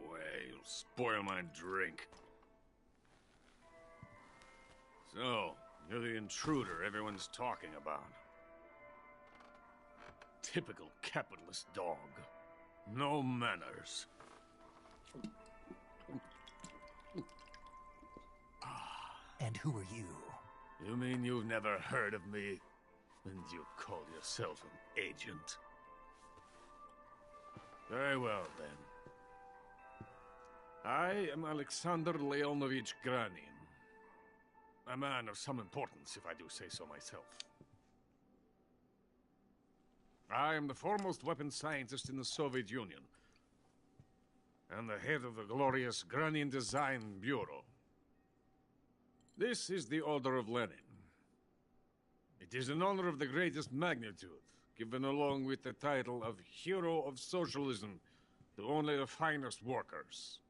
away. You'll spoil my drink. So, you're the intruder everyone's talking about. Typical capitalist dog. No manners. And who are you? You mean you've never heard of me? And you call yourself an agent? Very well, then. I am Alexander Leonovich Granin. A man of some importance, if I do say so myself. I am the foremost weapons scientist in the Soviet Union, and the head of the glorious Granin Design Bureau. This is the Order of Lenin. It is an honor of the greatest magnitude, given along with the title of Hero of Socialism to only the finest workers.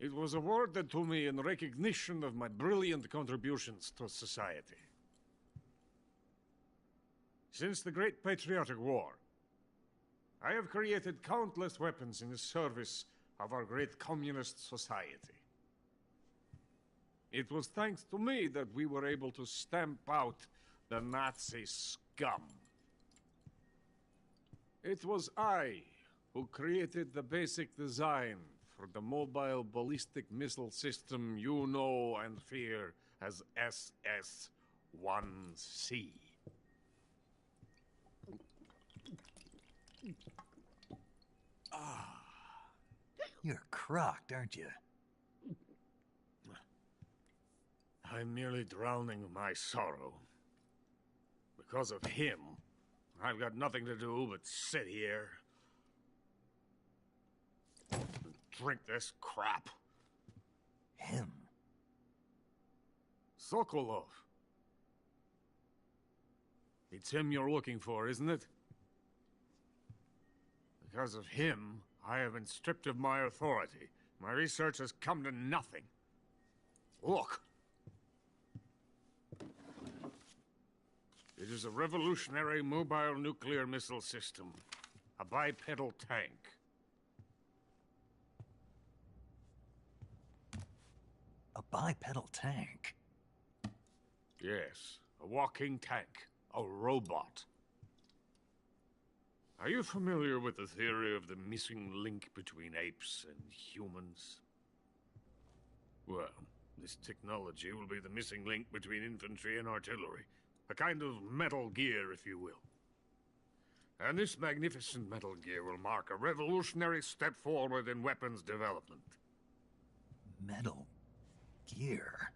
It was awarded to me in recognition of my brilliant contributions to society. Since the Great Patriotic War, I have created countless weapons in the service of our great communist society. It was thanks to me that we were able to stamp out the Nazi scum. It was I who created the basic design for the mobile ballistic missile system you know and fear as SS-1C. You're crocked, aren't you? I'm merely drowning my sorrow. Because of him, I've got nothing to do but sit here and drink this crap. Him? Sokolov. It's him you're looking for, isn't it? Because of him, I have been stripped of my authority. My research has come to nothing. Look. It is a revolutionary mobile nuclear missile system. A bipedal tank. A bipedal tank? Yes, a walking tank. A robot. Are you familiar with the theory of the missing link between apes and humans? Well, this technology will be the missing link between infantry and artillery. A kind of Metal Gear, if you will. And this magnificent Metal Gear will mark a revolutionary step forward in weapons development. Metal Gear?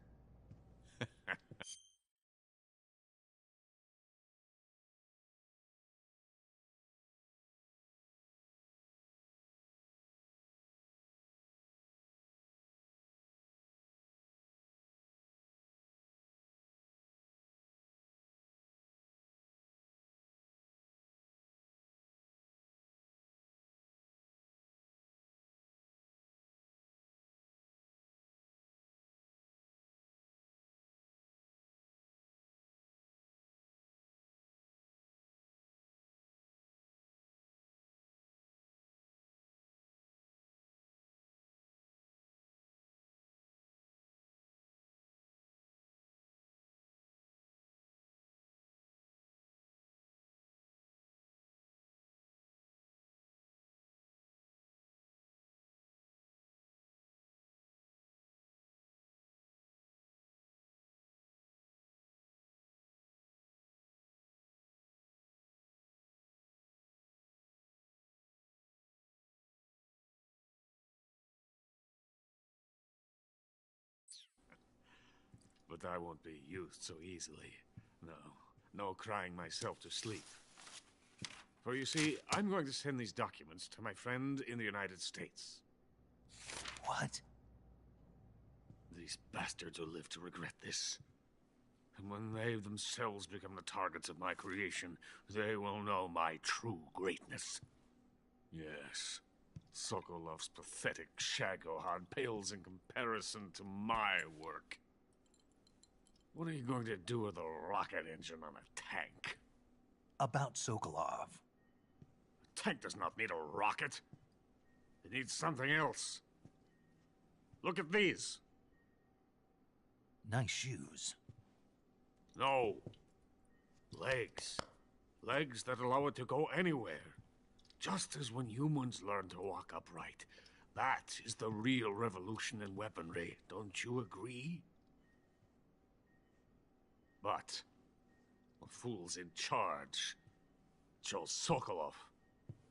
But I won't be used so easily. No crying myself to sleep. For you see, I'm going to send these documents to my friend in the United States. What? These bastards will live to regret this. And when they themselves become the targets of my creation, they will know my true greatness. Yes, Sokolov's pathetic Shagohod pales in comparison to my work. What are you going to do with a rocket engine on a tank? About Sokolov. A tank does not need a rocket. It needs something else. Look at these. Nice shoes. No. Legs. Legs that allow it to go anywhere. Just as when humans learn to walk upright. That is the real revolution in weaponry, don't you agree? But the fool's in charge. Chose Sokolov.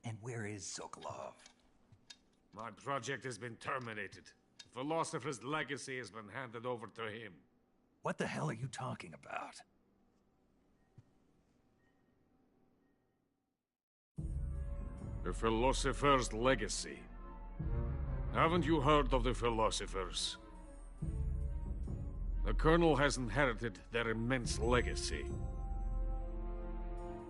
And where is Sokolov? My project has been terminated. The Philosopher's legacy has been handed over to him. What the hell are you talking about? The Philosopher's legacy. Haven't you heard of the Philosophers? The Colonel has inherited their immense legacy.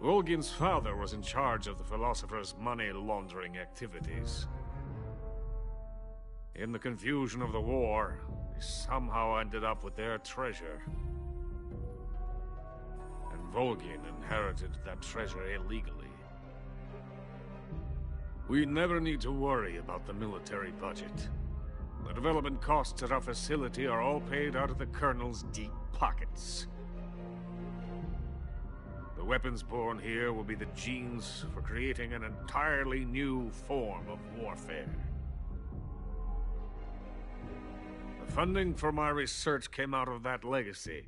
Volgin's father was in charge of the Philosophers' money laundering activities. In the confusion of the war, they somehow ended up with their treasure. And Volgin inherited that treasure illegally. We never need to worry about the military budget. The development costs at our facility are all paid out of the Colonel's deep pockets. The weapons born here will be the genes for creating an entirely new form of warfare. The funding for my research came out of that legacy.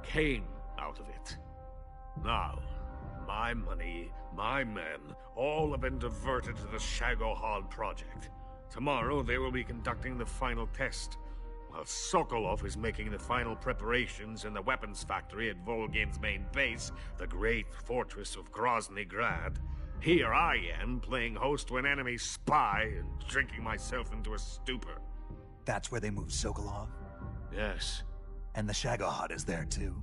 Came out of it. Now, my money, my men, all have been diverted to the Shagohod project. Tomorrow they will be conducting the final test, while Sokolov is making the final preparations in the weapons factory at Volgin's main base, the great fortress of Grozny Grad. Here I am, playing host to an enemy spy and drinking myself into a stupor. That's where they moved Sokolov? Yes. And the Shagohod is there too?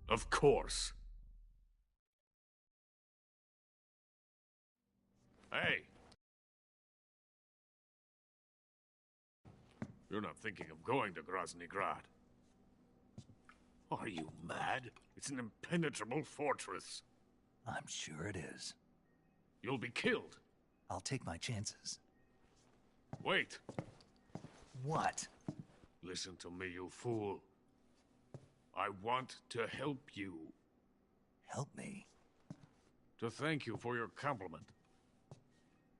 Of course. Hey! You're not thinking of going to Grozny Grad. Are you mad? It's an impenetrable fortress. I'm sure it is. You'll be killed. I'll take my chances. Wait. What? Listen to me, you fool. I want to help you. Help me? To thank you for your compliment.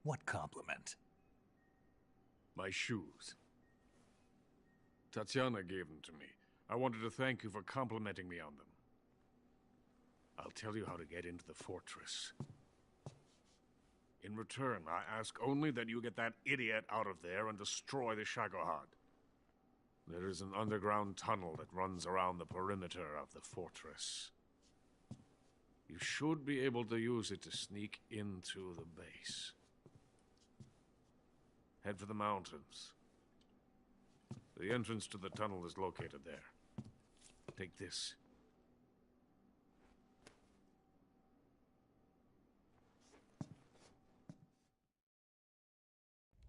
What compliment? My shoes. Tatiana gave them to me. I wanted to thank you for complimenting me on them. I'll tell you how to get into the fortress. In return, I ask only that you get that idiot out of there and destroy the Shagohod. There is an underground tunnel that runs around the perimeter of the fortress. You should be able to use it to sneak into the base. Head for the mountains. The entrance to the tunnel is located there. Take this.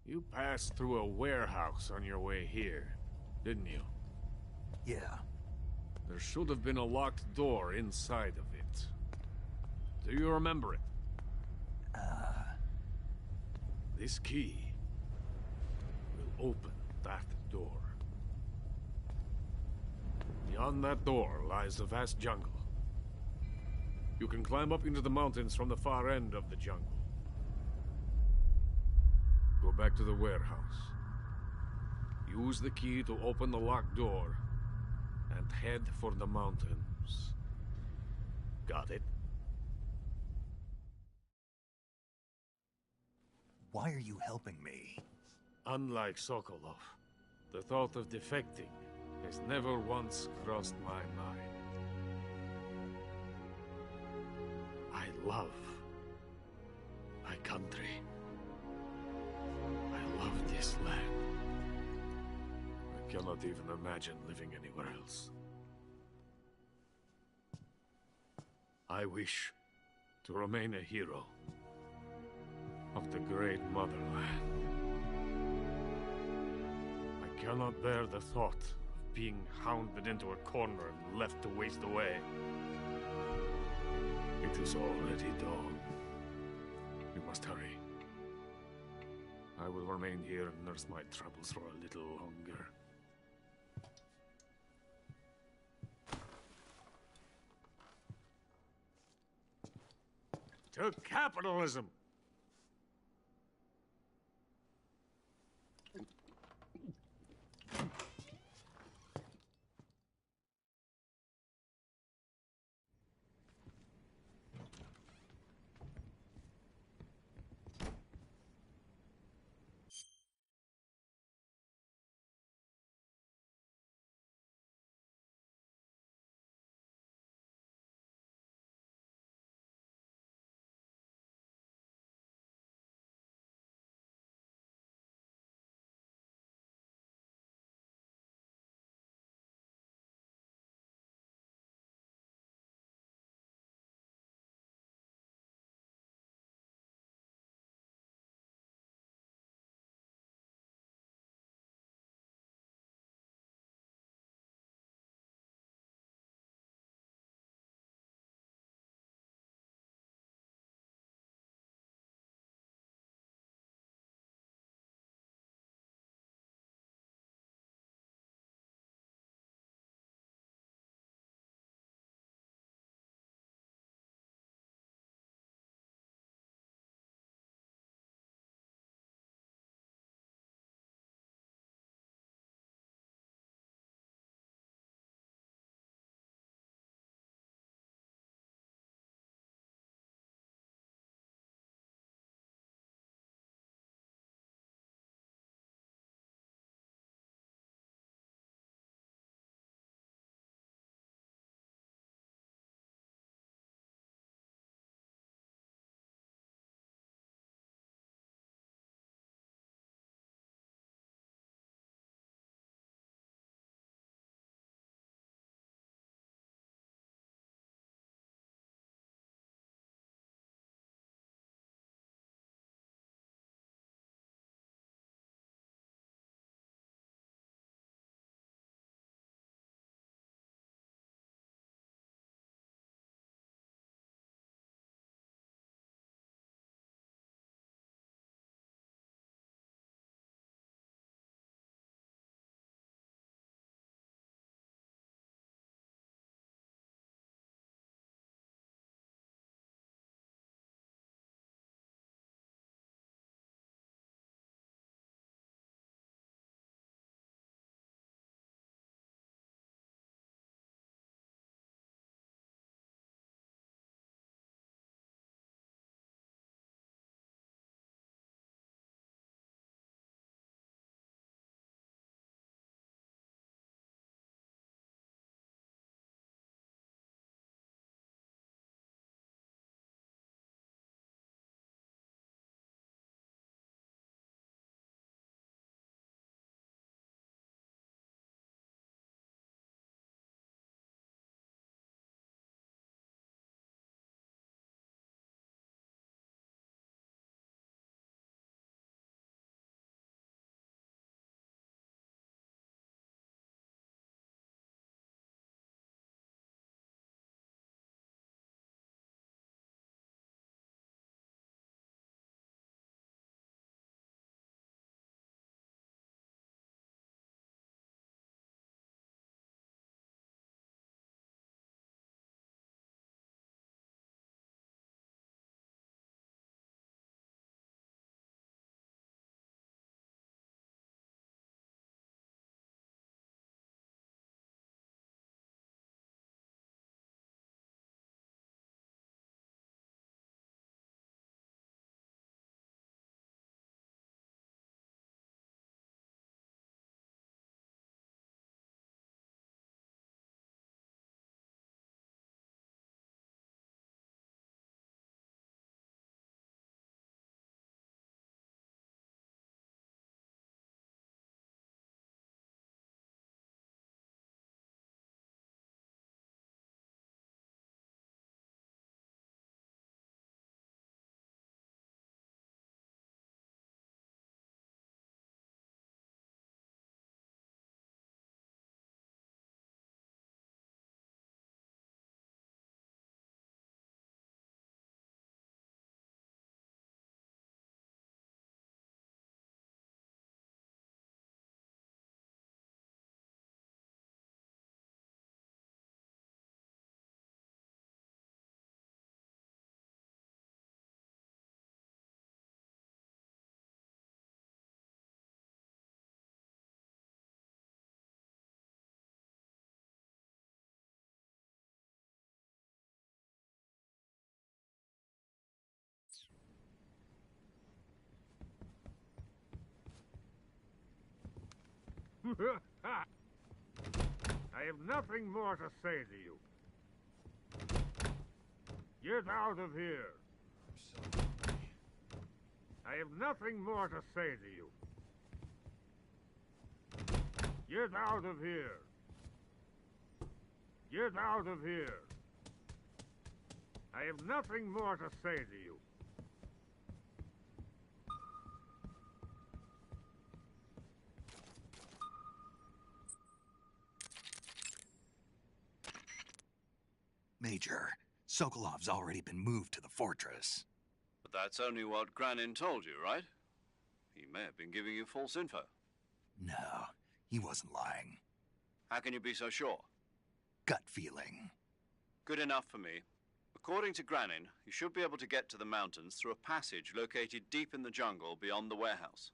You passed through a warehouse on your way here, didn't you? Yeah. There should have been a locked door inside of it. Do you remember it? This key will open that door. Beyond that door lies a vast jungle. You can climb up into the mountains from the far end of the jungle. Go back to the warehouse. Use the key to open the locked door, and head for the mountains. Got it? Why are you helping me? Unlike Sokolov, the thought of defecting has never once crossed my mind. I love my country. I love this land. I cannot even imagine living anywhere else. I wish to remain a hero of the great motherland. I cannot bear the thought of being hounded into a corner and left to waste away. It is already dawn. We must hurry. I will remain here and nurse my troubles for a little longer. To capitalism! I have nothing more to say to you. Get out of here. I have nothing more to say to you. Get out of here. Get out of here. I have nothing more to say to you. Major, Sokolov's already been moved to the fortress. But that's only what Granin told you, right? He may have been giving you false info. No, he wasn't lying. How can you be so sure? Gut feeling. Good enough for me. According to Granin, you should be able to get to the mountains through a passage located deep in the jungle beyond the warehouse.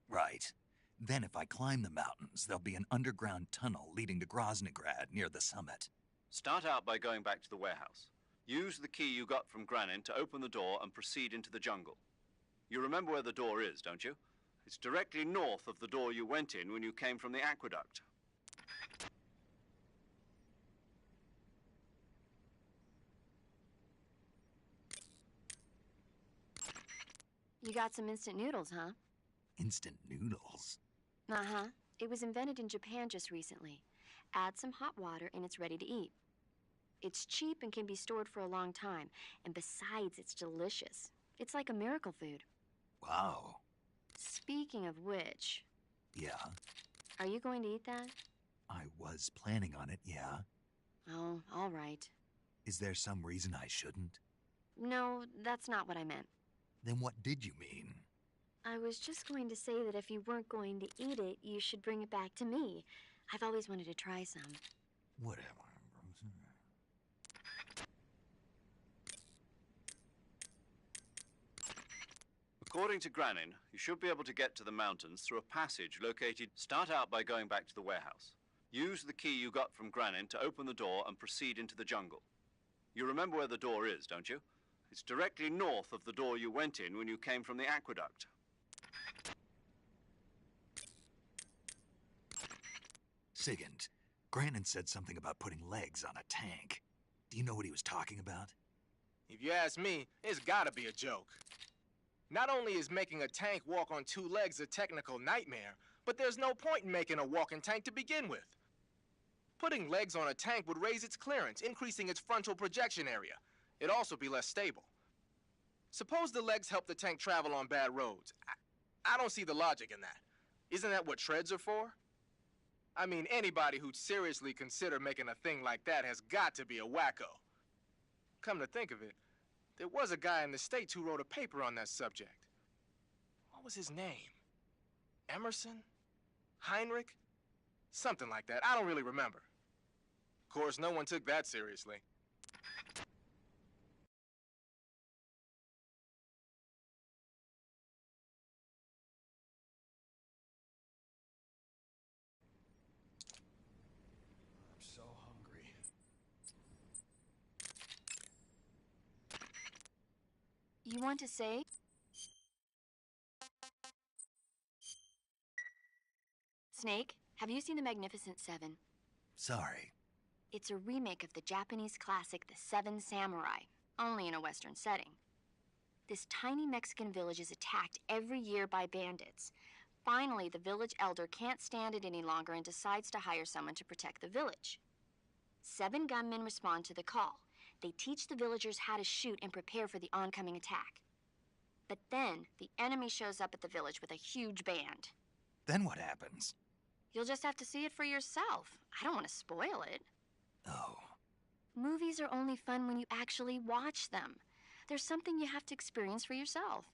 Right. Then if I climb the mountains, there'll be an underground tunnel leading to Groznygrad near the summit. Start out by going back to the warehouse. Use the key you got from Granin to open the door and proceed into the jungle. You remember where the door is, don't you? It's directly north of the door you went in when you came from the aqueduct. You got some instant noodles, huh? Instant noodles? Uh-huh. It was invented in Japan just recently. Add some hot water and it's ready to eat. It's cheap and can be stored for a long time. And besides, it's delicious. It's like a miracle food. Wow. Speaking of which... Yeah? Are you going to eat that? I was planning on it, yeah. Oh, all right. Is there some reason I shouldn't? No, that's not what I meant. Then what did you mean? I was just going to say that if you weren't going to eat it, you should bring it back to me. I've always wanted to try some. Whatever. According to Granin, you should be able to get to the mountains through a passage located... Start out by going back to the warehouse. Use the key you got from Granin to open the door and proceed into the jungle. You remember where the door is, don't you? It's directly north of the door you went in when you came from the aqueduct. Sigint, Granin said something about putting legs on a tank. Do you know what he was talking about? If you ask me, it's gotta be a joke. Not only is making a tank walk on two legs a technical nightmare, but there's no point in making a walking tank to begin with. Putting legs on a tank would raise its clearance, increasing its frontal projection area. It'd also be less stable. Suppose the legs help the tank travel on bad roads. I don't see the logic in that. Isn't that what treads are for? I mean, anybody who'd seriously consider making a thing like that has got to be a wacko. Come to think of it, there was a guy in the States who wrote a paper on that subject. What was his name? Emerson? Heinrich? Something like that. I don't really remember. Of course, no one took that seriously. I'm so hungry. You want to say? Snake, have you seen The Magnificent Seven? Sorry. It's a remake of the Japanese classic The Seven Samurai, only in a Western setting. This tiny Mexican village is attacked every year by bandits. Finally, the village elder can't stand it any longer and decides to hire someone to protect the village. 7 gunmen respond to the call. They teach the villagers how to shoot and prepare for the oncoming attack. But then, the enemy shows up at the village with a huge band. Then what happens? You'll just have to see it for yourself. I don't want to spoil it. Oh. Movies are only fun when you actually watch them. There's something you have to experience for yourself.